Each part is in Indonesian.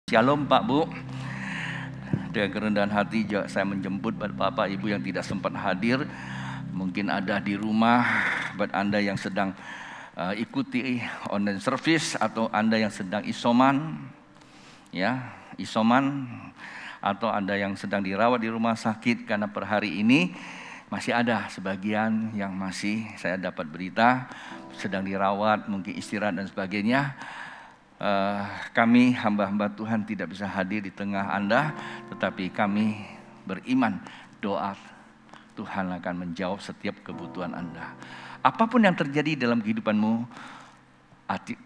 Shalom Pak Bu. Dengan kerendahan hati saya menjemput buat Bapak Ibu yang tidak sempat hadir. Mungkin ada di rumah, buat Anda yang sedang ikuti online service, atau Anda yang sedang isoman, atau Anda yang sedang dirawat di rumah sakit, karena per hari ini masih ada sebagian yang masih saya dapat berita sedang dirawat, mungkin istirahat dan sebagainya. Kami hamba-hamba Tuhan tidak bisa hadir di tengah Anda, tetapi kami beriman doa Tuhan akan menjawab setiap kebutuhan Anda. Apapun yang terjadi dalam kehidupanmu,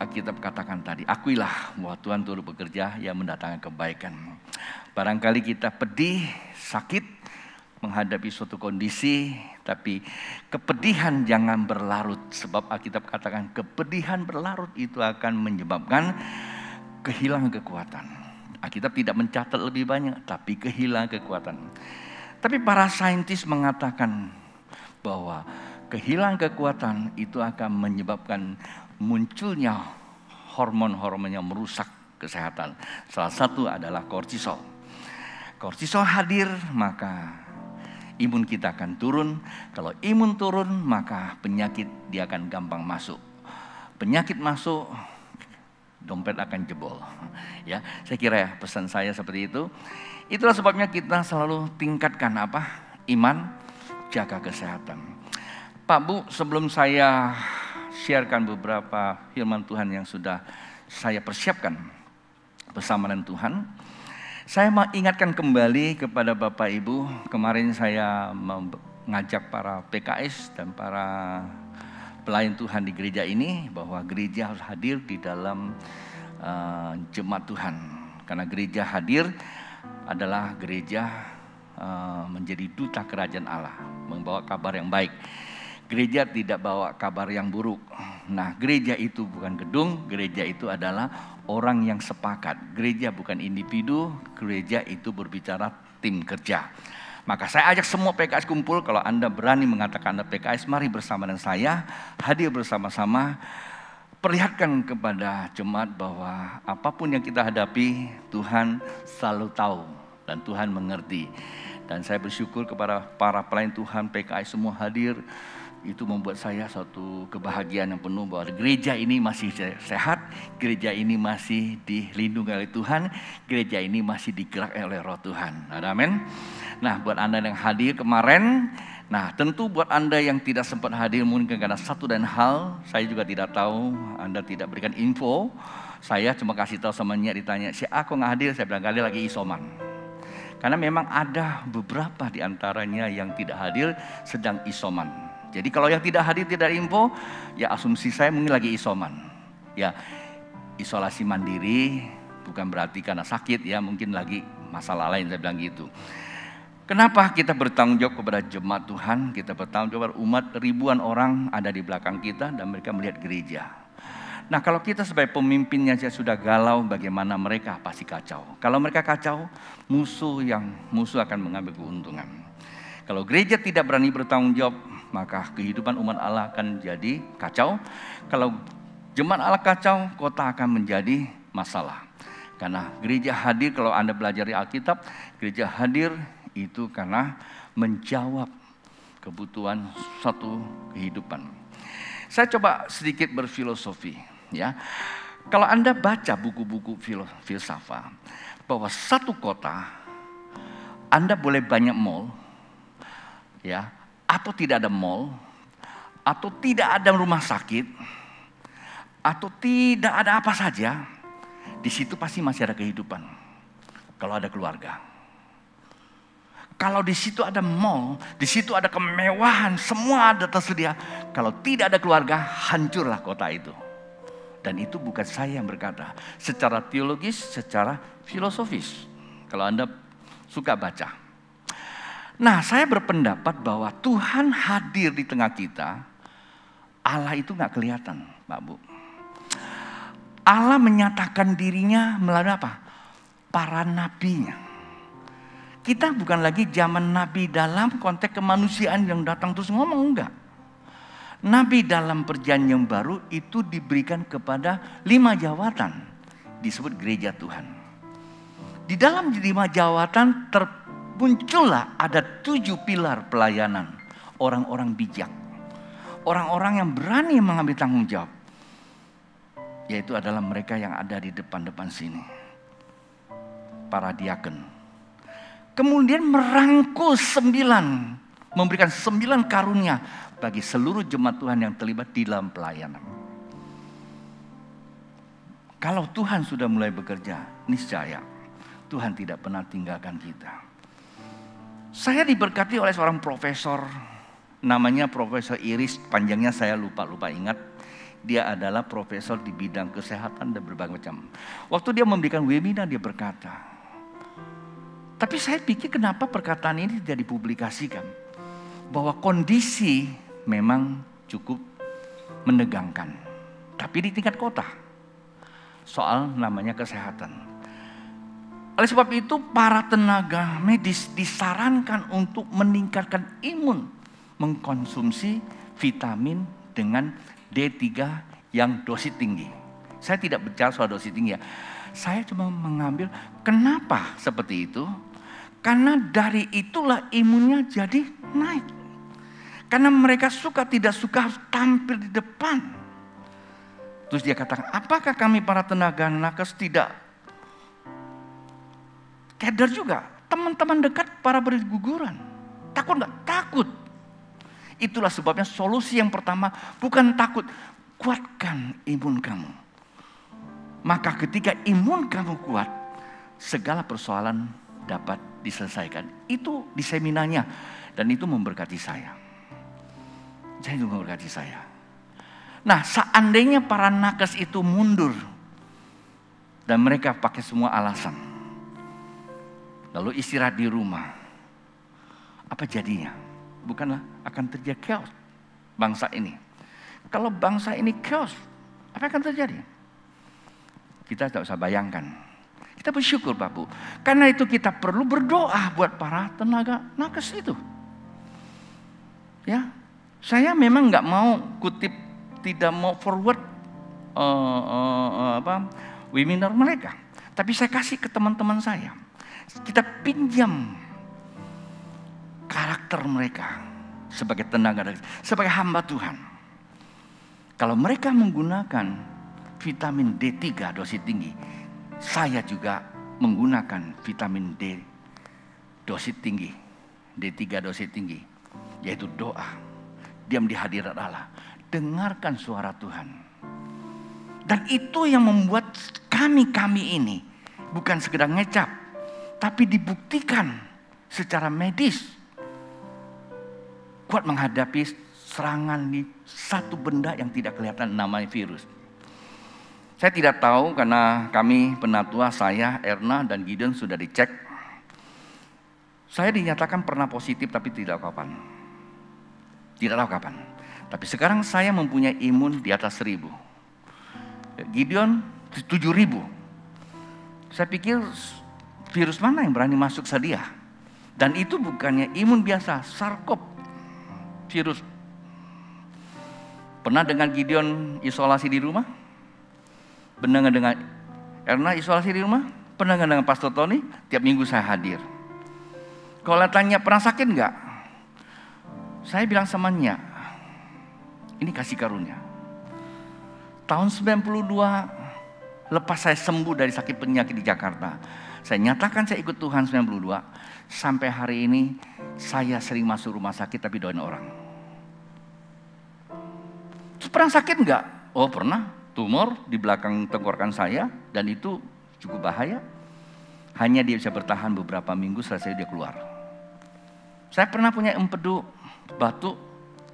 Alkitab katakan tadi, akuilah bahwa Tuhan turut bekerja yang mendatangkan kebaikan. Barangkali kita pedih, sakit, menghadapi suatu kondisi, tapi kepedihan jangan berlarut. Sebab Alkitab katakan kepedihan berlarut itu akan menyebabkan kehilangan kekuatan. Alkitab tidak mencatat lebih banyak, tapi kehilangan kekuatan. Tapi para saintis mengatakan bahwa kehilangan kekuatan itu akan menyebabkan munculnya hormon-hormon yang merusak kesehatan. Salah satu adalah kortisol. Kortisol hadir, maka imun kita akan turun. Kalau imun turun, maka penyakit dia akan gampang masuk. Penyakit masuk, dompet akan jebol. Ya, saya kira pesan saya seperti itu. Itulah sebabnya kita selalu tingkatkan iman, jaga kesehatan. Pak Bu, sebelum saya sharekan beberapa firman Tuhan yang sudah saya persiapkan bersama dengan Tuhan, saya mau ingatkan kembali kepada Bapak Ibu. Kemarin saya mengajak para PKS dan para pelayan Tuhan di gereja ini bahwa gereja harus hadir di dalam jemaat Tuhan. Karena gereja hadir adalah gereja menjadi duta kerajaan Allah, membawa kabar yang baik. Gereja tidak bawa kabar yang buruk. Nah, gereja itu bukan gedung, gereja itu adalah orang yang sepakat. Gereja bukan individu, gereja itu berbicara tim kerja. Maka saya ajak semua PKS kumpul. Kalau Anda berani mengatakan Anda PKS, mari bersama dengan saya, hadir bersama-sama, perlihatkan kepada jemaat bahwa apapun yang kita hadapi, Tuhan selalu tahu dan Tuhan mengerti. Dan saya bersyukur kepada para pelayan Tuhan PKS semua hadir. Itu membuat saya suatu kebahagiaan yang penuh bahwa gereja ini masih sehat, gereja ini masih dilindungi oleh Tuhan, gereja ini masih digerakkan oleh Roh Tuhan. Amin. Nah, buat Anda yang hadir kemarin, nah tentu buat Anda yang tidak sempat hadir mungkin karena satu dan hal, saya juga tidak tahu, Anda tidak berikan info. Saya cuma kasih tahu sama Nya, ditanya, si aku nggak hadir, saya bilang kali lagi isoman. Karena memang ada beberapa di antaranya yang tidak hadir sedang isoman. Jadi kalau yang tidak hadir tidak info, ya asumsi saya mungkin lagi isoman. Ya, isolasi mandiri bukan berarti karena sakit, ya mungkin lagi masalah lain, saya bilang gitu. Kenapa kita bertanggung jawab kepada jemaat Tuhan? Kita bertanggung jawab umat, ribuan orang ada di belakang kita dan mereka melihat gereja. Nah, kalau kita sebagai pemimpinnya sudah galau, bagaimana mereka pasti kacau. Kalau mereka kacau, musuh akan mengambil keuntungan. Kalau gereja tidak berani bertanggung jawab, maka kehidupan umat Allah akan jadi kacau. Kalau jemaat Allah kacau, kota akan menjadi masalah. Karena gereja hadir, kalau Anda belajar di Alkitab, gereja hadir itu karena menjawab kebutuhan suatu kehidupan. Saya coba sedikit berfilosofi, ya. Kalau Anda baca buku-buku filsafat, bahwa satu kota, Anda boleh banyak mall, ya, atau tidak ada mall, atau tidak ada rumah sakit, atau tidak ada apa saja, di situ pasti masih ada kehidupan. Kalau ada keluarga, kalau di situ ada mall, di situ ada kemewahan, semua ada tersedia. Kalau tidak ada keluarga, hancurlah kota itu. Dan itu bukan saya yang berkata, secara teologis, secara filosofis. Kalau Anda suka baca. Nah, saya berpendapat bahwa Tuhan hadir di tengah kita. Allah itu gak kelihatan, Pak Bu. Allah menyatakan dirinya melalui apa? Para nabinya. Kita bukan lagi zaman nabi dalam konteks kemanusiaan yang datang terus ngomong, enggak. Nabi dalam perjanjian baru itu diberikan kepada 5 jawatan. Disebut gereja Tuhan. Di dalam 5 jawatan termuncullah ada 7 pilar pelayanan. Orang-orang bijak. Orang-orang yang berani mengambil tanggung jawab. Yaitu adalah mereka yang ada di depan-depan sini. Para diaken. Kemudian merangkul 9. Memberikan 9 karunia bagi seluruh jemaat Tuhan yang terlibat di dalam pelayanan. Kalau Tuhan sudah mulai bekerja, niscaya Tuhan tidak pernah tinggalkan kita. Saya diberkati oleh seorang profesor, namanya Profesor Iris, panjangnya saya lupa ingat. Dia adalah profesor di bidang kesehatan dan berbagai macam. Waktu dia memberikan webinar, dia berkata, tapi saya pikir kenapa perkataan ini tidak dipublikasikan. Bahwa kondisi memang cukup menegangkan. Tapi di tingkat kota. Soal namanya kesehatan. Oleh sebab itu para tenaga medis disarankan untuk meningkatkan imun. Mengkonsumsi vitamin dengan D3 yang dosis tinggi. Saya tidak bicara soal dosis tinggi ya. Saya cuma mengambil kenapa seperti itu. Karena dari itulah imunnya jadi naik. Karena mereka suka tidak suka harus tampil di depan. Terus dia katakan, apakah kami para tenaga nakes tidak keder juga? Teman-teman dekat para berguguran. Takut nggak? Takut. Itulah sebabnya solusi yang pertama bukan takut. Kuatkan imun kamu. Maka ketika imun kamu kuat, segala persoalan dapat diselesaikan. Itu di seminarnya. Dan itu memberkati saya. Itu memberkati saya. Nah, seandainya para nakes itu mundur. Dan mereka pakai semua alasan. Lalu istirahat di rumah. Apa jadinya? Bukanlah akan terjadi chaos bangsa ini. Kalau bangsa ini chaos, apa akan terjadi? Kita tidak usah bayangkan. Kita bersyukur Pak Bu. Karena itu kita perlu berdoa buat para tenaga nakes itu. Ya, saya memang nggak mau kutip, tidak mau forward webinar mereka. Tapi saya kasih ke teman-teman saya. Kita pinjam karakter mereka sebagai tenaga, sebagai hamba Tuhan. Kalau mereka menggunakan vitamin D3 dosis tinggi, saya juga menggunakan vitamin D dosis tinggi, D3 dosis tinggi, yaitu doa. Diam di hadirat Allah, dengarkan suara Tuhan. Dan itu yang membuat kami ini bukan sekedar ngecap, tapi dibuktikan secara medis kuat menghadapi serangan di satu benda yang tidak kelihatan, namanya virus. Saya tidak tahu karena kami penatua, saya, Erna dan Gideon sudah dicek. Saya dinyatakan pernah positif tapi tidak tahu kapan. Tidak tahu kapan. Tapi sekarang saya mempunyai imun di atas 1000. Gideon 7000. Saya pikir virus mana yang berani masuk ke dia? Dan itu bukannya imun biasa, sarkop virus. Pernah dengan Gideon isolasi di rumah? Pernah dengan Erna isolasi di rumah? Pernah dengan Pastor Tony? Tiap minggu saya hadir. Kalau tanya pernah sakit enggak? Saya bilang sama Nya, ini kasih karunia. Tahun 92, lepas saya sembuh dari sakit penyakit di Jakarta, saya nyatakan saya ikut Tuhan 92. Sampai hari ini saya sering masuk rumah sakit tapi doain orang. Terus pernah sakit enggak? Oh pernah. Tumor di belakang tenggorokan saya dan itu cukup bahaya. Hanya dia bisa bertahan beberapa minggu, selesai dia keluar. Saya pernah punya empedu batuk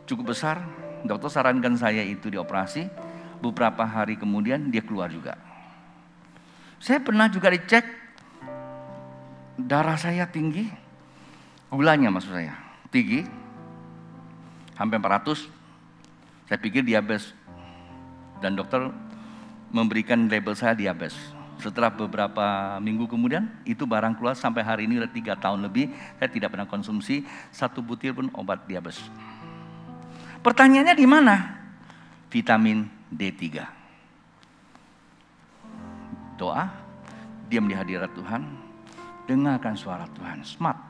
cukup besar. Dokter sarankan saya itu dioperasi. Beberapa hari kemudian dia keluar juga. Saya pernah juga dicek darah saya tinggi, gulanya maksud saya tinggi, hampir 400. Saya pikir diabetes. Dan dokter memberikan label saya diabetes. Setelah beberapa minggu kemudian, itu barang keluar sampai hari ini udah 3 tahun lebih. Saya tidak pernah konsumsi 1 butir pun obat diabetes. Pertanyaannya di mana? Vitamin D3. Doa, diam di hadirat Tuhan, dengarkan suara Tuhan. Smart.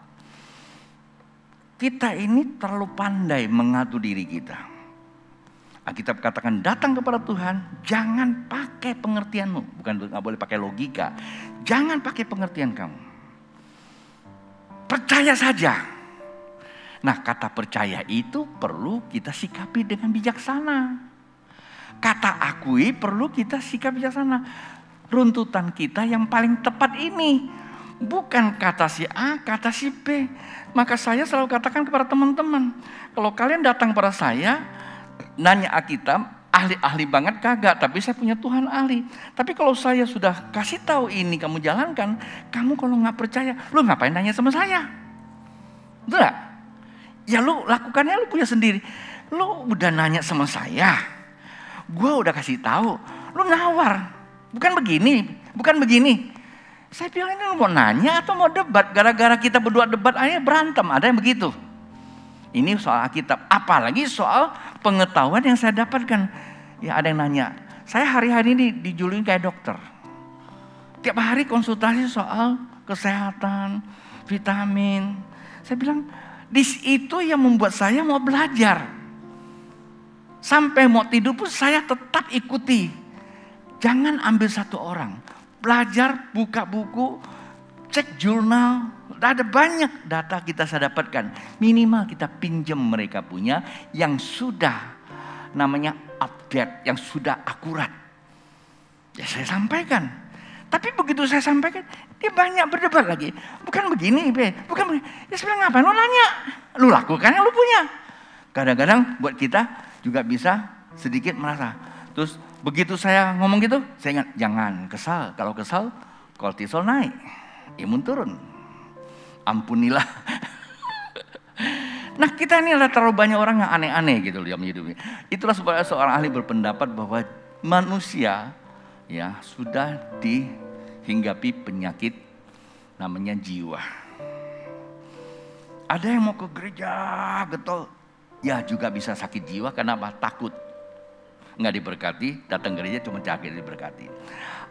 Kita ini terlalu pandai mengatur diri kita. Alkitab katakan datang kepada Tuhan, jangan pakai pengertianmu. Bukan nggak boleh pakai logika. Jangan pakai pengertian kamu. Percaya saja. Nah, kata percaya itu perlu kita sikapi dengan bijaksana. Kata akui perlu kita sikapi bijaksana. Runtutan kita yang paling tepat ini. Bukan kata si A, kata si B. Maka saya selalu katakan kepada teman-teman, kalau kalian datang pada saya, nanya Alkitab, ahli-ahli banget kagak, tapi saya punya Tuhan ahli. Tapi kalau saya sudah kasih tahu ini, kamu jalankan, kamu kalau nggak percaya, lu ngapain nanya sama saya? Betul gak? Ya lu lakukannya lu punya sendiri. Lu udah nanya sama saya, gue udah kasih tahu, lu nawar, bukan begini, bukan begini. Saya bilang ini lu mau nanya atau mau debat? Gara-gara kita berdua debat aja berantem, ada yang begitu. Ini soal Alkitab, apalagi soal pengetahuan yang saya dapatkan. Ya ada yang nanya, saya hari-hari ini dijulukin kayak dokter. Tiap hari konsultasi soal kesehatan, vitamin. Saya bilang, itu yang membuat saya mau belajar. Sampai mau tidur pun saya tetap ikuti. Jangan ambil satu orang. Belajar, buka buku, cek jurnal. Ada banyak data saya dapatkan. Minimal kita pinjam mereka punya yang sudah namanya update, yang sudah akurat. Ya saya sampaikan. Tapi begitu saya sampaikan, dia banyak berdebat lagi. Bukan begini, bukan begini. Ya sebenarnya ngapain lo nanya? Lu lakukan yang lu punya. Kadang-kadang buat kita juga bisa sedikit merasa. Terus begitu saya ngomong gitu, saya ingat jangan kesal. Kalau kesal, kortisol naik, imun turun. Ampunilah. Nah kita ini adalah terlalu banyak orang yang aneh-aneh gitu loh yang hidupnya. Itulah sebabnya seorang ahli berpendapat bahwa manusia ya sudah dihinggapi penyakit namanya jiwa. Ada yang mau ke gereja getol, ya juga bisa sakit jiwa karena apa? Takut. Nggak diberkati, datang gereja cuma sakit diberkati.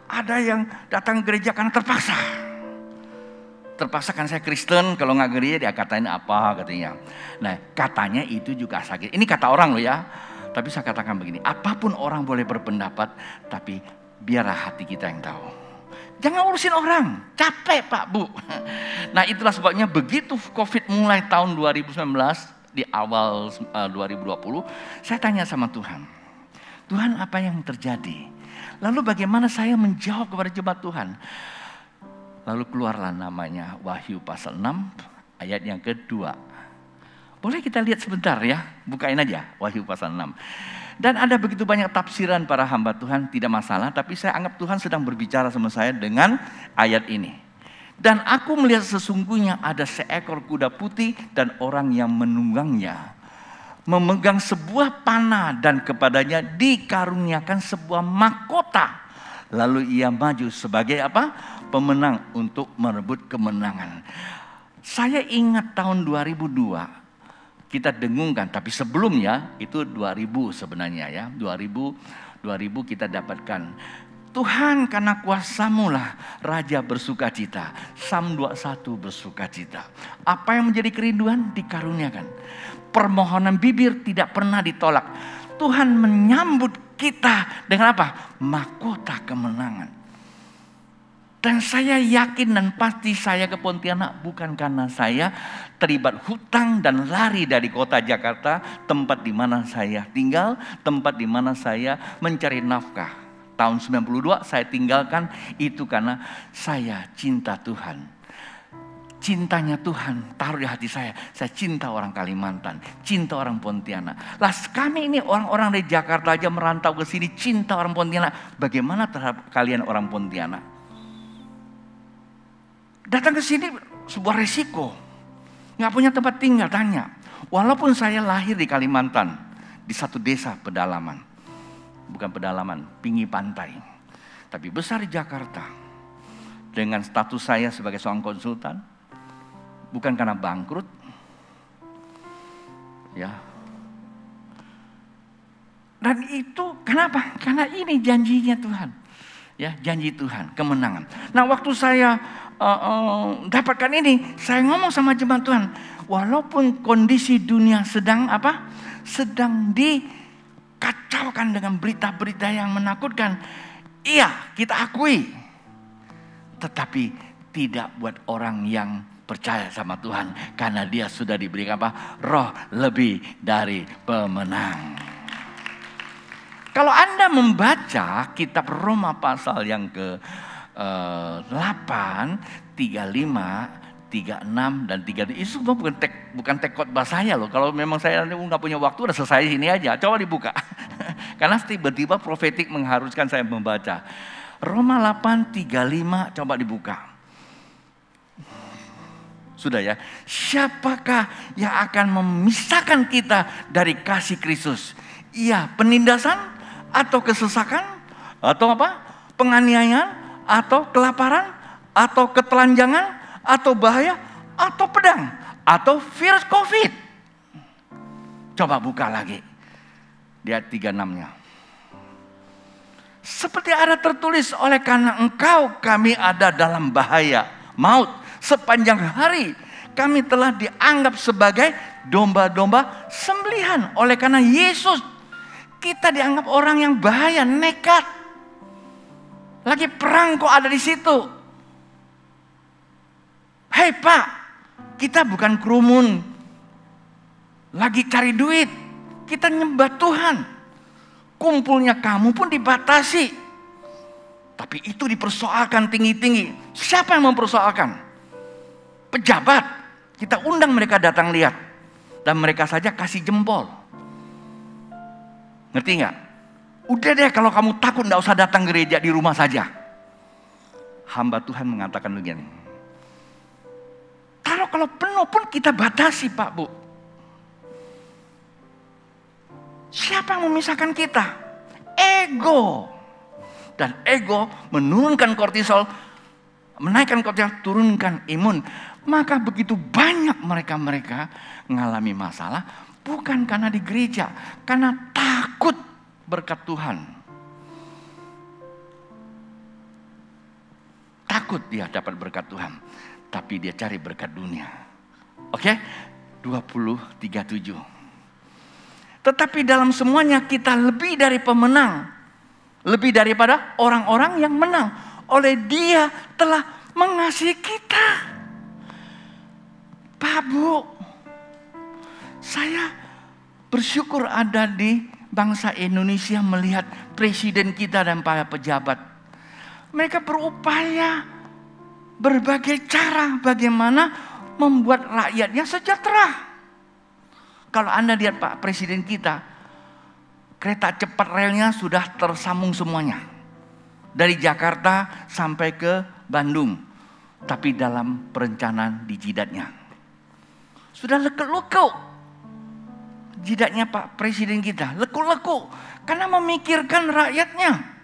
Ada yang datang gereja karena terpaksa. Terpaksa kan saya Kristen, kalau nggak gereja dia katain apa katanya. Nah katanya itu juga sakit. Ini kata orang loh ya. Tapi saya katakan begini, apapun orang boleh berpendapat, tapi biarlah hati kita yang tahu. Jangan urusin orang, capek Pak Bu. Nah itulah sebabnya begitu COVID mulai tahun 2019, di awal 2020, saya tanya sama Tuhan. Tuhan apa yang terjadi? Lalu bagaimana saya menjawab kepada jemaat Tuhan? Lalu keluarlah namanya Wahyu pasal 6 ayat yang kedua. Boleh kita lihat sebentar ya, bukain aja Wahyu pasal 6. Dan ada begitu banyak tafsiran para hamba Tuhan, tidak masalah. Tapi saya anggap Tuhan sedang berbicara sama saya dengan ayat ini. Dan aku melihat sesungguhnya ada seekor kuda putih dan orang yang menunggangnya. Memegang sebuah panah dan kepadanya dikaruniakan sebuah mahkota. Lalu ia maju sebagai apa? Pemenang untuk merebut kemenangan. Saya ingat tahun 2002 kita dengungkan, tapi sebelumnya itu 2000 sebenarnya ya. 2000 kita dapatkan. Tuhan karena kuasa-Mu lah Raja bersukacita. Psalm 21 bersukacita. Apa yang menjadi kerinduan dikaruniakan. Permohonan bibir tidak pernah ditolak. Tuhan menyambut kita dengan apa? Mahkota kemenangan. Dan saya yakin dan pasti saya ke Pontianak bukan karena saya terlibat hutang dan lari dari kota Jakarta, tempat di mana saya tinggal, tempat di mana saya mencari nafkah. Tahun 92 saya tinggalkan itu karena saya cinta Tuhan. Cintanya Tuhan taruh di hati saya. Saya cinta orang Kalimantan, cinta orang Pontianak. Lah kami ini orang-orang dari Jakarta aja merantau ke sini cinta orang Pontianak. Bagaimana terhadap kalian orang Pontianak? Datang ke sini sebuah resiko. Nggak punya tempat tinggal, tanya. Walaupun saya lahir di Kalimantan, di satu desa pedalaman. Bukan pedalaman, pinggir pantai. Tapi besar di Jakarta. Dengan status saya sebagai seorang konsultan. Bukan karena bangkrut. Ya. Dan itu kenapa? Karena ini janjinya Tuhan. Ya, janji Tuhan, kemenangan. Nah, waktu saya dapatkan ini. Saya ngomong sama jemaat Tuhan, walaupun kondisi dunia sedang apa? Sedang dikacaukan dengan berita-berita yang menakutkan. Iya, kita akui. Tetapi tidak buat orang yang percaya sama Tuhan, karena dia sudah diberikan apa? Roh lebih dari pemenang. Kalau Anda membaca kitab Roma pasal yang ke-8, 35, 36 dan 37, itu semua bukan tek khotbah saya loh. Kalau memang saya nggak punya waktu, udah selesai sini aja. Coba dibuka. Karena tiba-tiba profetik mengharuskan saya membaca. Roma 8, 35, coba dibuka. Sudah ya. Siapakah yang akan memisahkan kita dari kasih Kristus? Iya, penindasan atau kesesakan atau apa? Penganiayaan atau kelaparan atau ketelanjangan atau bahaya atau pedang atau virus COVID. Coba buka lagi. Lihat 36-nya. Seperti ada tertulis, oleh karena engkau kami ada dalam bahaya maut. Sepanjang hari kami telah dianggap sebagai domba-domba sembelihan. Oleh karena Yesus, kita dianggap orang yang bahaya, nekat. Lagi perang kok ada di situ. Hei Pak, kita bukan kerumun lagi cari duit. Kita nyembah Tuhan. Kumpulnya kamu pun dibatasi. Tapi itu dipersoalkan tinggi-tinggi. Siapa yang mempersoalkan? Pejabat. Kita undang mereka datang lihat. Dan mereka saja kasih jempol. Ngerti nggak? Udah deh, kalau kamu takut nggak usah datang gereja, di rumah saja. Hamba Tuhan mengatakan begini. Kalau penuh pun kita batasi Pak Bu. Siapa yang memisahkan kita? Ego. Dan ego menurunkan kortisol, menaikkan kortisol, turunkan imun. Maka begitu banyak mereka-mereka mengalami masalah, bukan karena di gereja, karena takut berkat Tuhan. Takut dia dapat berkat Tuhan, tapi dia cari berkat dunia. Oke? 20:37. Tetapi dalam semuanya kita lebih dari pemenang. Lebih daripada orang-orang yang menang. Oleh Dia telah mengasihi kita. Pak Bu, saya bersyukur ada di bangsa Indonesia melihat presiden kita dan para pejabat. Mereka berupaya berbagai cara bagaimana membuat rakyatnya sejahtera. Kalau Anda lihat Pak Presiden kita, kereta cepat relnya sudah tersambung semuanya. Dari Jakarta sampai ke Bandung. Tapi dalam perencanaan di jidatnya. Sudah lekuk-lekuk. Jidatnya Pak Presiden kita. Lekuk-lekuk. Karena memikirkan rakyatnya.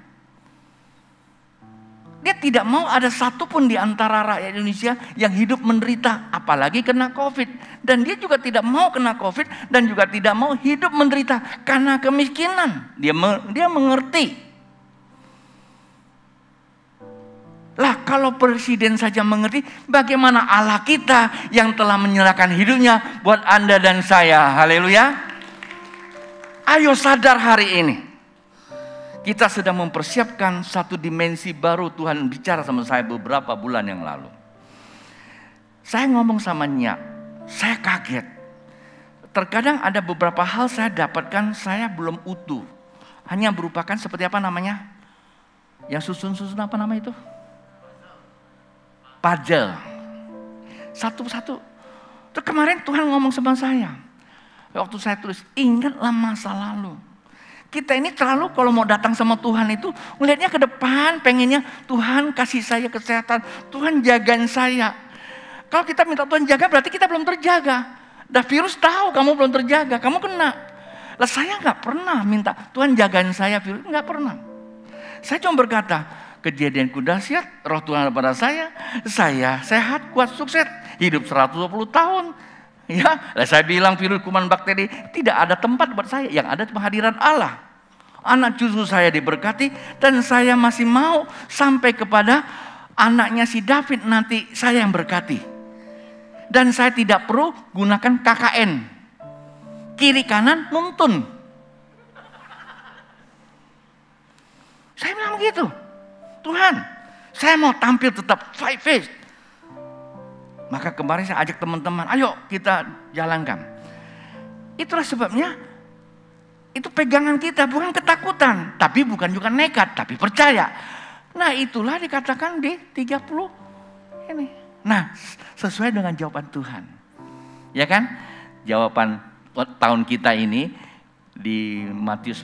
Dia tidak mau ada satupun di antara rakyat Indonesia yang hidup menderita. Apalagi kena COVID. Dan dia juga tidak mau kena COVID. Dan juga tidak mau hidup menderita karena kemiskinan. Dia mengerti. Lah kalau presiden saja mengerti, bagaimana Allah kita yang telah menyerahkan hidupnya buat Anda dan saya. Haleluya. Ayo sadar hari ini. Kita sedang mempersiapkan satu dimensi baru. Tuhan bicara sama saya beberapa bulan yang lalu. Saya ngomong sama Nyak, saya kaget. Terkadang ada beberapa hal saya dapatkan saya belum utuh. Hanya berupakan seperti apa namanya? Yang susun-susun apa nama itu? Puzzle. Satu-satu. Terus kemarin Tuhan ngomong sama saya. Waktu saya tulis, ingatlah masa lalu. Kita ini terlalu kalau mau datang sama Tuhan itu melihatnya ke depan, pengennya Tuhan kasih saya kesehatan, Tuhan jagain saya. Kalau kita minta Tuhan jaga berarti kita belum terjaga. Dah virus tahu kamu belum terjaga, kamu kena. Lah saya nggak pernah minta Tuhan jagain saya, virus nggak pernah. Saya cuma berkata, kejadianku dahsyat, roh Tuhan ada pada saya sehat, kuat, sukses, hidup 120 tahun. Ya, saya bilang virus, kuman, bakteri tidak ada tempat buat saya, yang ada cuma hadirat Allah. Anak cucu saya diberkati dan saya masih mau sampai kepada anaknya si David nanti saya yang berkati. Dan saya tidak perlu gunakan KKN. Kiri kanan nuntun. Saya bilang begitu. Tuhan, saya mau tampil tetap five face. Maka kemarin saya ajak teman-teman, ayo kita jalankan. Itulah sebabnya, itu pegangan kita, bukan ketakutan. Tapi bukan juga nekat, tapi percaya. Nah itulah dikatakan di 30 ini. Nah sesuai dengan jawaban Tuhan. Ya kan? Jawaban tahun kita ini di Matius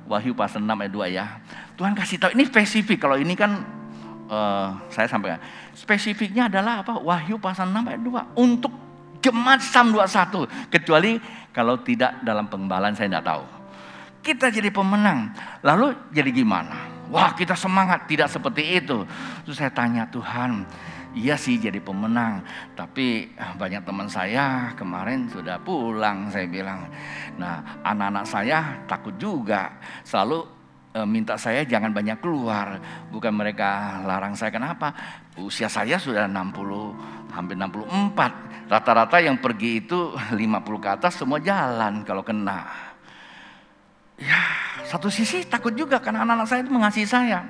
Wahyu pasal 6 ayat 2 ya. Tuhan kasih tahu, ini spesifik. Kalau ini kan saya sampaikan. Spesifiknya adalah apa? Wahyu pasal 6 ayat 2. Untuk jemaat Sam 21. Kecuali kalau tidak dalam penggembalaan saya tidak tahu. Kita jadi pemenang. Lalu jadi gimana? Wah kita semangat. Tidak seperti itu. Terus saya tanya Tuhan. Iya sih jadi pemenang. Tapi banyak teman saya kemarin sudah pulang saya bilang. Nah anak-anak saya takut juga. Selalu minta saya jangan banyak keluar. Bukan mereka larang saya, kenapa? Usia saya sudah 60, hampir 64. Rata-rata yang pergi itu 50 ke atas semua jalan kalau kena. Ya, satu sisi takut juga karena anak-anak saya itu mengasihi saya.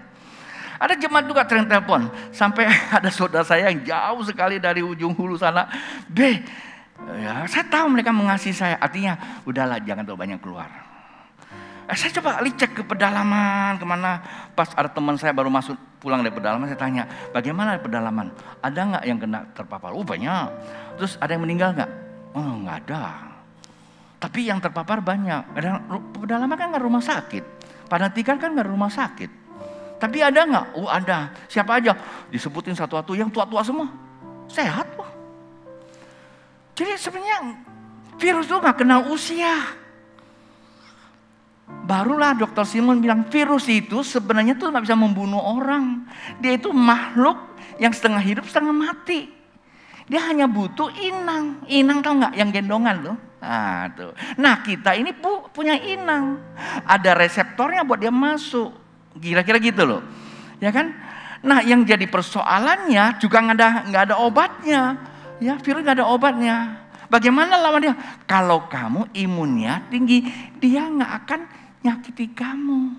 Ada jemaat juga telepon. Sampai ada saudara saya yang jauh sekali dari ujung hulu sana. Ya, saya tahu mereka mengasihi saya. Artinya, udahlah jangan terlalu banyak keluar. Saya coba cek ke pedalaman kemana. Pas ada teman saya baru masuk pulang dari pedalaman, saya tanya, bagaimana di pedalaman? Ada nggak yang kena terpapar? Oh banyak. Terus ada yang meninggal nggak? Oh nggak ada. Tapi yang terpapar banyak. Pedalaman kan nggak rumah sakit. Panatikan kan nggak rumah sakit. Tapi ada nggak? Oh ada. Siapa aja? Disebutin satu-satu. Yang tua-tua semua sehat loh. Jadi sebenarnya virus itu nggak kenal usia. Barulah Dr. Simon bilang virus itu sebenarnya tuh nggak bisa membunuh orang. Dia itu makhluk yang setengah hidup setengah mati. Dia hanya butuh inang. Inang tahu nggak yang gendongan tuh? Nah, tuh. Nah kita ini punya inang. Ada reseptornya buat dia masuk. Kira-kira gitu loh. Ya kan? Nah yang jadi persoalannya juga nggak ada obatnya. Ya virus nggak ada obatnya. Bagaimana lawan dia? Kalau kamu imunnya tinggi, dia nggak akan nyakiti kamu.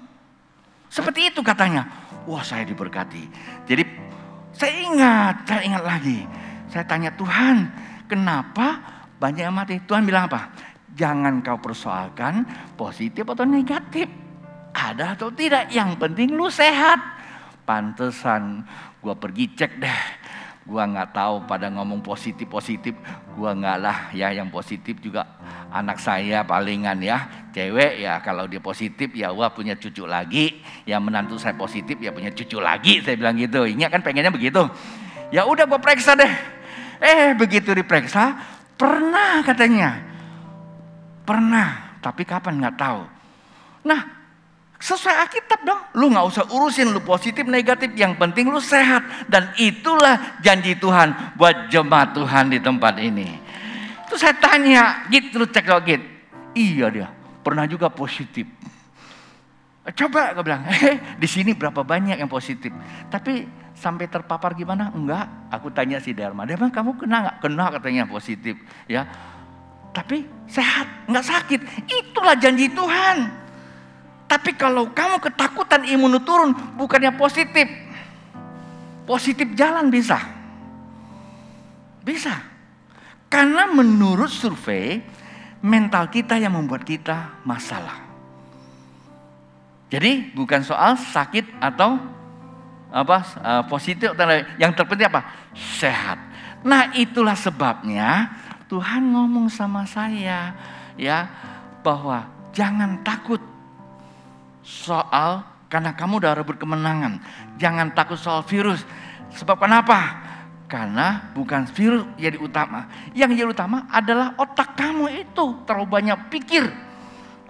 Seperti itu katanya. Wah saya diberkati. Jadi saya ingat lagi. Saya tanya Tuhan, kenapa banyak yang mati? Tuhan bilang apa? Jangan kau persoalkan positif atau negatif. Ada atau tidak, yang penting lu sehat. Pantesan gua pergi cek deh. Gua nggak tahu pada ngomong positif, gua nggak lah ya, yang positif juga anak saya palingan ya, cewek ya, kalau dia positif ya wah punya cucu lagi, yang menantu saya positif ya punya cucu lagi, saya bilang gitu. Ini kan pengennya begitu. Ya udah gua periksa deh. Begitu diperiksa, pernah katanya, pernah, tapi kapan nggak tahu. Nah. Sesuai Alkitab dong. Lu gak usah urusin lu positif negatif. Yang penting lu sehat. Dan itulah janji Tuhan buat jemaat Tuhan di tempat ini. Terus saya tanya, Git, lu cek lo Git. Iya dia, pernah juga positif. Coba gue bilang, di sini berapa banyak yang positif. Tapi sampai terpapar gimana? Enggak. Aku tanya si Dharma, Dharma kamu kena gak? Kena katanya positif. Ya, tapi sehat, gak sakit. Itulah janji Tuhan. Tapi kalau kamu ketakutan imun turun, bukannya positif. Positif jalan bisa. Bisa. Karena menurut survei, mental kita yang membuat kita masalah. Jadi bukan soal sakit atau positif. Yang terpenting apa? Sehat. Nah itulah sebabnya Tuhan ngomong sama saya ya, bahwa jangan takut soal, karena kamu udah rebut kemenangan. Jangan takut soal virus. Sebab kenapa? Karena bukan virus jadi utama. Yang jadi utama adalah otak kamu itu terlalu banyak pikir.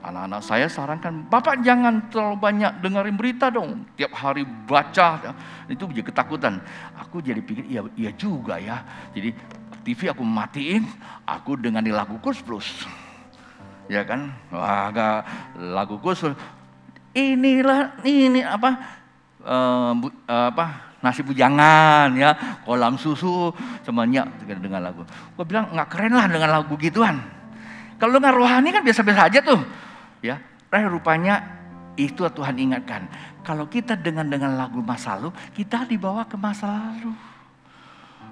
Anak-anak saya sarankan, Bapak jangan terlalu banyak dengerin berita dong. Tiap hari baca, itu jadi ketakutan. Aku jadi pikir, iya juga ya. Jadi TV aku matiin, aku dengerin lagu Kus Plus. Ya kan? Wah, ini nasi bujangan ya, kolam susu, semuanya dengan lagu. Gue bilang nggak keren lah dengan lagu gituan. Kalau dengan rohani kan biasa-biasa aja tuh, ya. Rupanya itu Tuhan ingatkan. Kalau kita dengan lagu masa lalu, kita dibawa ke masa lalu.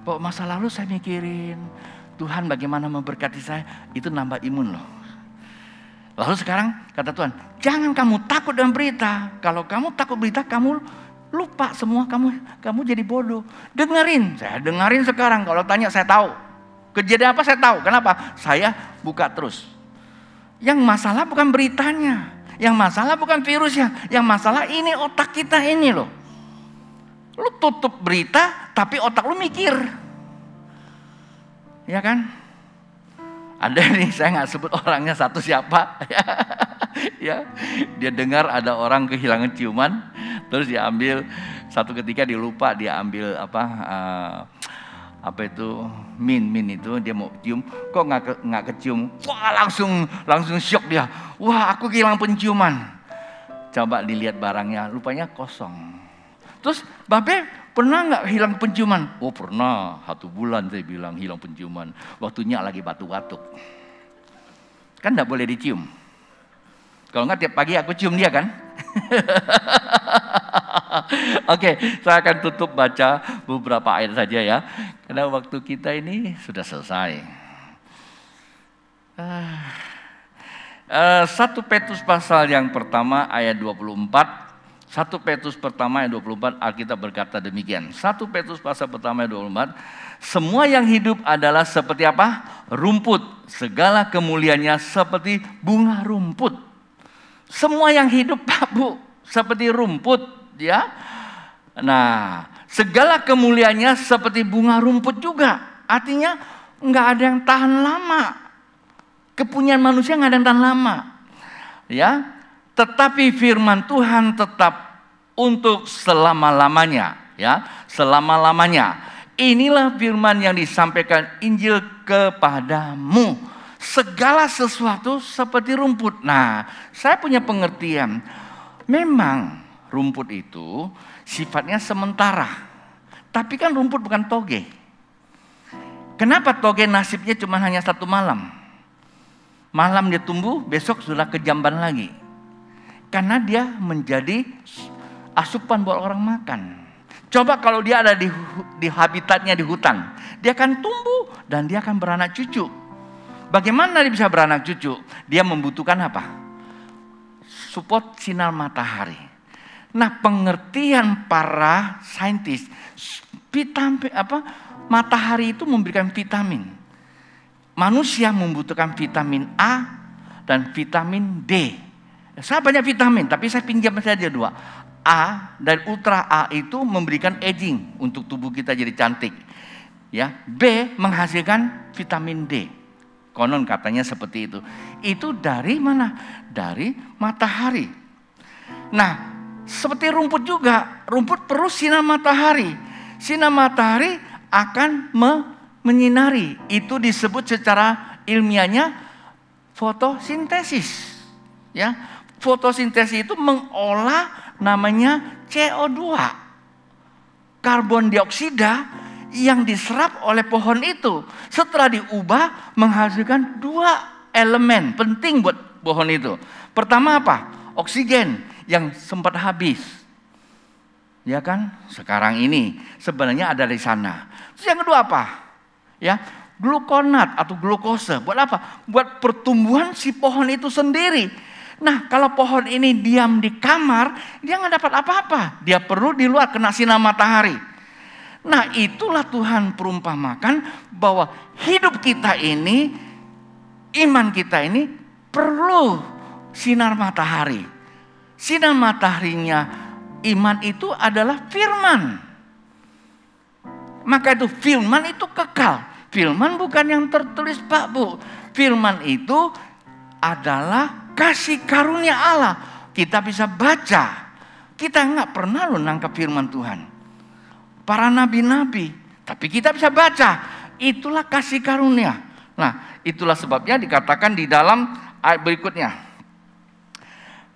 Bahwa masa lalu saya mikirin Tuhan bagaimana memberkati saya, itu nambah imun loh. Lalu sekarang kata Tuhan, jangan kamu takut dengan berita. Kalau kamu takut berita, kamu lupa semua, kamu jadi bodoh. Dengerin, saya dengerin sekarang. Kalau tanya saya tahu. Kejadian apa saya tahu. Kenapa? Saya buka terus. Yang masalah bukan beritanya, yang masalah bukan virusnya, yang masalah ini otak kita ini loh. Lu tutup berita, tapi otak lu mikir. Ya kan? Ada nih, saya nggak sebut orangnya satu siapa. Ya, dia dengar ada orang kehilangan ciuman, terus dia ambil, satu ketika dia lupa, dia ambil apa itu min itu, dia mau cium, kok nggak kecium, wah langsung syok dia, wah aku kehilangan penciuman. Coba dilihat barangnya, rupanya kosong. Terus Babe pernah nggak hilang penciuman? Oh pernah, 1 bulan saya bilang hilang penciuman. Waktunya lagi batuk-batuk. Kan nggak boleh dicium. Kalau nggak tiap pagi aku cium dia kan? Oke, saya akan tutup baca beberapa ayat saja ya. Karena waktu kita ini sudah selesai. 1 Petrus pasal yang pertama ayat 24. 1 Petrus pertama ayat 24, Alkitab berkata demikian. 1 Petrus pasal pertama ayat 24. Semua yang hidup adalah seperti apa? Rumput. Segala kemuliaannya seperti bunga rumput. Semua yang hidup Pak Bu seperti rumput ya. Nah, segala kemuliaannya seperti bunga rumput juga. Artinya nggak ada yang tahan lama. Kepunyaan manusia nggak ada yang tahan lama. Ya. Tetapi firman Tuhan tetap untuk selama-lamanya, ya, selama-lamanya. Inilah firman yang disampaikan Injil kepadamu. Segala sesuatu seperti rumput. Nah, saya punya pengertian. Memang rumput itu sifatnya sementara. Tapi kan rumput bukan toge. Kenapa toge nasibnya cuma hanya 1 malam? Malam dia tumbuh, besok sudah kejamban lagi. Karena dia menjadi asupan buat orang makan. Coba kalau dia ada di habitatnya di hutan, dia akan tumbuh dan dia akan beranak cucu. Bagaimana dia bisa beranak cucu? Dia membutuhkan apa? Support sinar matahari. Nah, pengertian para saintis, matahari itu memberikan vitamin. Manusia membutuhkan vitamin A dan vitamin D. Saya banyak vitamin, tapi saya pinjam saja 2. A dan ultra A itu memberikan aging untuk tubuh kita jadi cantik. Ya, B menghasilkan vitamin D. Konon katanya seperti itu. Itu dari mana? Dari matahari. Nah, seperti rumput juga. Rumput perlu sinar matahari. Sinar matahari akan menyinari. Itu disebut secara ilmiahnya fotosintesis. Ya. Fotosintesis itu mengolah namanya CO2. Karbon dioksida yang diserap oleh pohon itu. Setelah diubah menghasilkan 2 elemen penting buat pohon itu. Pertama apa? Oksigen yang sempat habis. Ya kan? Sekarang ini sebenarnya ada di sana. Terus yang kedua apa? Ya, glukonat atau glukose. Buat apa? Buat pertumbuhan si pohon itu sendiri. Nah, kalau pohon ini diam di kamar, dia nggak dapat apa-apa. Dia perlu di luar kena sinar matahari. Nah, itulah Tuhan perumpamakan bahwa hidup kita ini, iman kita ini perlu sinar matahari. Sinar mataharinya iman itu adalah firman. Maka itu firman itu kekal. Firman bukan yang tertulis Pak Bu. Firman itu adalah kasih karunia Allah. Kita bisa baca. Kita nggak pernah loh nangkap firman Tuhan. Para nabi-nabi. Tapi kita bisa baca. Itulah kasih karunia. Nah, itulah sebabnya dikatakan di dalam ayat berikutnya.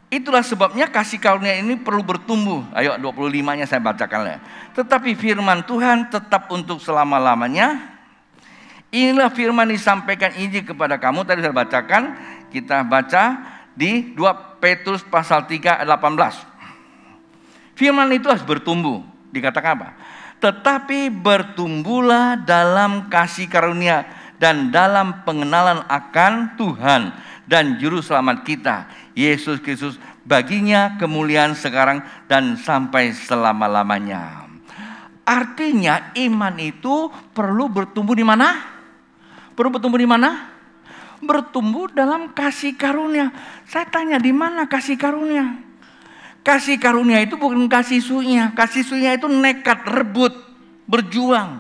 Itulah sebabnya kasih karunia ini perlu bertumbuh. Ayo 25-nya saya bacakan ya. Tetapi firman Tuhan tetap untuk selama-lamanya. Inilah firman disampaikan Injil kepada kamu. Tadi saya bacakan. Kita baca di 2 Petrus pasal 3 ayat 18. Firman itu harus bertumbuh. Dikatakan apa? Tetapi bertumbuhlah dalam kasih karunia dan dalam pengenalan akan Tuhan dan Juru Selamat kita, Yesus Kristus. Baginya kemuliaan sekarang dan sampai selama-lamanya. Artinya iman itu perlu bertumbuh di mana? Perlu bertumbuh di mana? Bertumbuh dalam kasih karunia. Saya tanya, di mana kasih karunia? Kasih karunia itu bukan kasih sunya. Kasih sunya itu nekat, rebut, berjuang.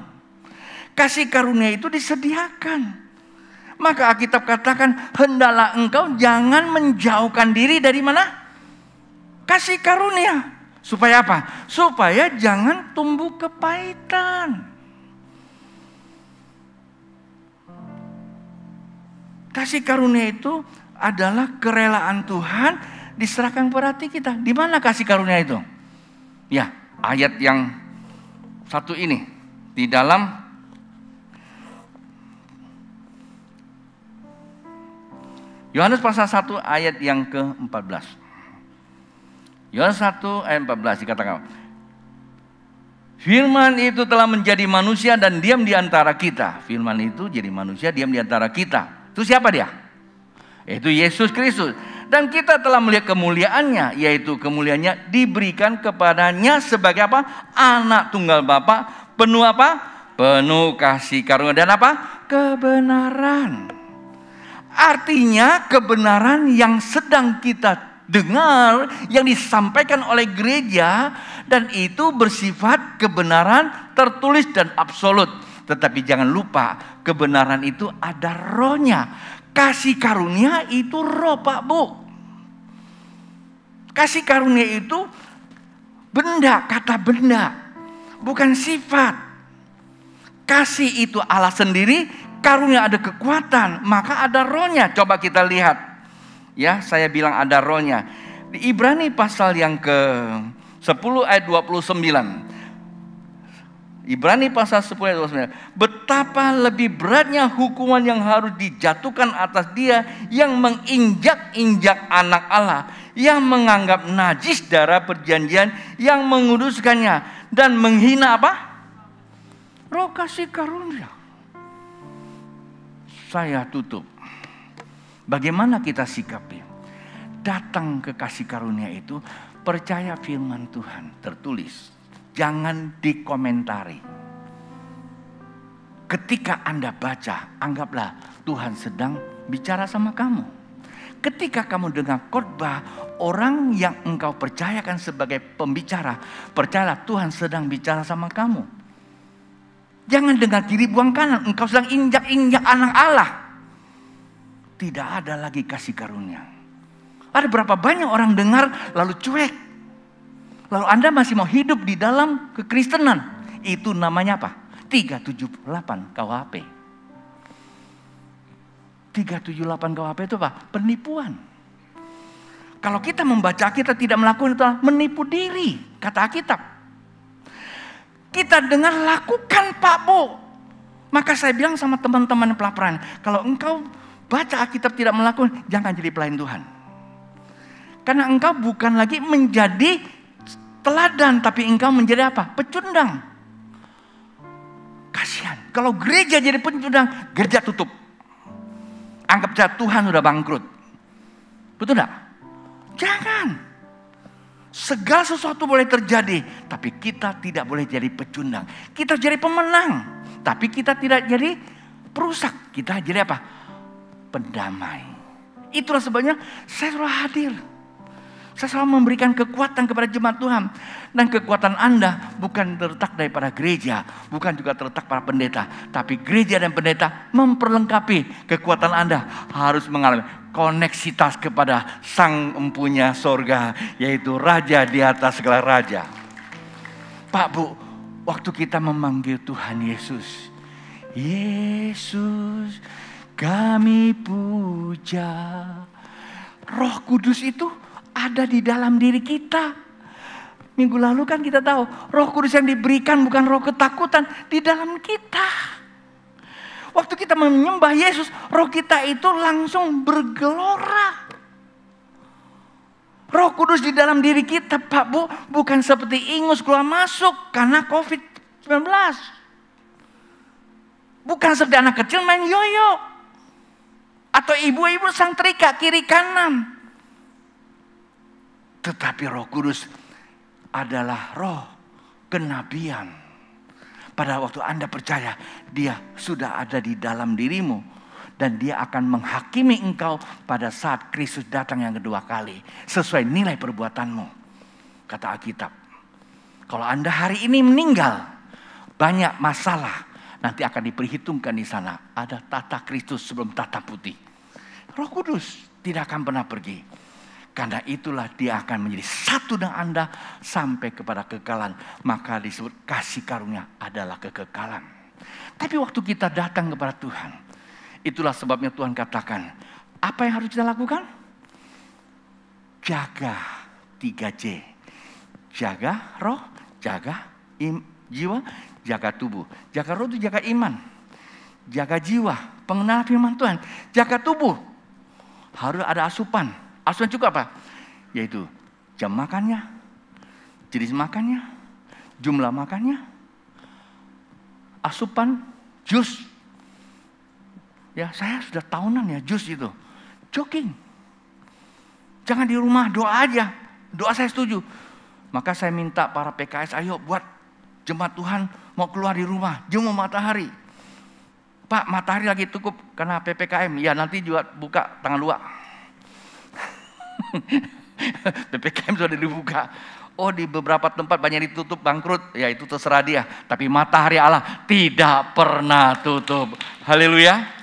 Kasih karunia itu disediakan. Maka Alkitab katakan, hendaklah engkau jangan menjauhkan diri dari mana? Kasih karunia. Supaya apa? Supaya jangan tumbuh kepahitan. Kasih karunia itu adalah kerelaan Tuhan diserahkan kepada hati kita. Di mana kasih karunia itu? Ya, ayat yang satu ini. Di dalam Yohanes pasal 1 ayat yang ke-14. Yohanes 1 ayat 14 dikatakan, firman itu telah menjadi manusia dan diam di antara kita. Firman itu jadi manusia, diam di antara kita. Itu siapa dia? Yaitu Yesus Kristus. Dan kita telah melihat kemuliaannya, yaitu kemuliaannya diberikan kepadanya sebagai apa? Anak tunggal Bapa, penuh apa? Penuh kasih karunia dan apa? Kebenaran. Artinya kebenaran yang sedang kita dengar, yang disampaikan oleh gereja, dan itu bersifat kebenaran tertulis dan absolut. Tetapi jangan lupa, kebenaran itu ada rohnya. Kasih karunia itu roh, Pak Bu. Kasih karunia itu benda, kata benda, bukan sifat. Kasih itu Allah sendiri, karunia ada kekuatan, maka ada rohnya. Coba kita lihat. Ya, saya bilang ada rohnya. Di Ibrani pasal yang ke-10 ayat 29. Ibrani pasal 10 ayat 29. Betapa lebih beratnya hukuman yang harus dijatuhkan atas dia yang menginjak-injak anak Allah, yang menganggap najis darah perjanjian, yang menguduskannya dan menghina apa? Roh kasih karunia. Saya tutup. Bagaimana kita sikapi? Datang ke kasih karunia itu, percaya firman Tuhan tertulis. Jangan dikomentari. Ketika Anda baca, anggaplah Tuhan sedang bicara sama kamu. Ketika kamu dengar khotbah orang yang engkau percayakan sebagai pembicara, percayalah Tuhan sedang bicara sama kamu. Jangan dengar kiri buang kanan, engkau sedang injak-injak anak Allah. Tidak ada lagi kasih karunia. Ada berapa banyak orang dengar lalu cuek. Lalu Anda masih mau hidup di dalam kekristenan. Itu namanya apa? 378 KUHP. 378 KUHP itu apa? Penipuan. Kalau kita membaca, kita tidak melakukan itu, menipu diri. Kata Alkitab. Kita dengar, lakukan Pak Bu. Maka saya bilang sama teman-teman pelaparan, kalau engkau baca Alkitab tidak melakukan, jangan jadi pelayan Tuhan. Karena engkau bukan lagi menjadi teladan, tapi engkau menjadi apa? Pecundang. Kasihan. Kalau gereja jadi pecundang, gereja tutup. Anggap saja Tuhan sudah bangkrut. Betul tidak? Jangan. Segala sesuatu boleh terjadi, tapi kita tidak boleh jadi pecundang. Kita jadi pemenang, tapi kita tidak jadi perusak. Kita jadi apa? Pendamai. Itulah sebabnya saya selalu hadir. Saya selalu memberikan kekuatan kepada jemaat Tuhan. Dan kekuatan Anda bukan terletak daripada gereja, bukan juga terletak pada pendeta. Tapi gereja dan pendeta memperlengkapi kekuatan Anda. Harus mengalami koneksitas kepada Sang Empunya sorga, yaitu Raja di atas segala raja. Pak Bu, waktu kita memanggil Tuhan Yesus, Yesus kami puja. Roh Kudus itu ada di dalam diri kita. Minggu lalu kan kita tahu Roh Kudus yang diberikan bukan roh ketakutan di dalam kita. Waktu kita menyembah Yesus, roh kita itu langsung bergelora. Roh Kudus di dalam diri kita, Pak Bu, bukan seperti ingus keluar masuk karena COVID-19. Bukan seperti anak kecil main yoyo. Atau ibu-ibu sang terikat kiri kanan. Tetapi Roh Kudus adalah roh kenabian. Pada waktu Anda percaya, dia sudah ada di dalam dirimu. Dan dia akan menghakimi engkau pada saat Kristus datang yang kedua kali. Sesuai nilai perbuatanmu. Kata Alkitab. Kalau Anda hari ini meninggal, banyak masalah. Nanti akan diperhitungkan di sana. Ada tata Kristus sebelum tata putih. Roh Kudus tidak akan pernah pergi. Karena itulah dia akan menjadi satu dengan Anda sampai kepada kekekalan. Maka disebut kasih karunia adalah kekekalan. Tapi waktu kita datang kepada Tuhan, itulah sebabnya Tuhan katakan, apa yang harus kita lakukan? Jaga 3J. Jaga roh, jaga jiwa, jaga tubuh. Jaga roh itu jaga iman. Jaga jiwa, pengenalan firman Tuhan. Jaga tubuh. Harus ada asupan. Asupan juga apa? Yaitu jam makannya, jenis makannya, jumlah makannya, asupan, jus. Ya, saya sudah tahunan ya jus itu. Jogging. Jangan di rumah, doa aja. Doa saya setuju. Maka saya minta para PKS, ayo buat jemaat Tuhan mau keluar di rumah, jemur matahari. Pak, matahari lagi cukup karena PPKM. Ya, nanti juga buka tanggal 2. PPKM sudah dibuka. Oh, di beberapa tempat banyak ditutup, bangkrut. Ya, itu terserah dia. Tapi matahari Allah tidak pernah tutup. Haleluya.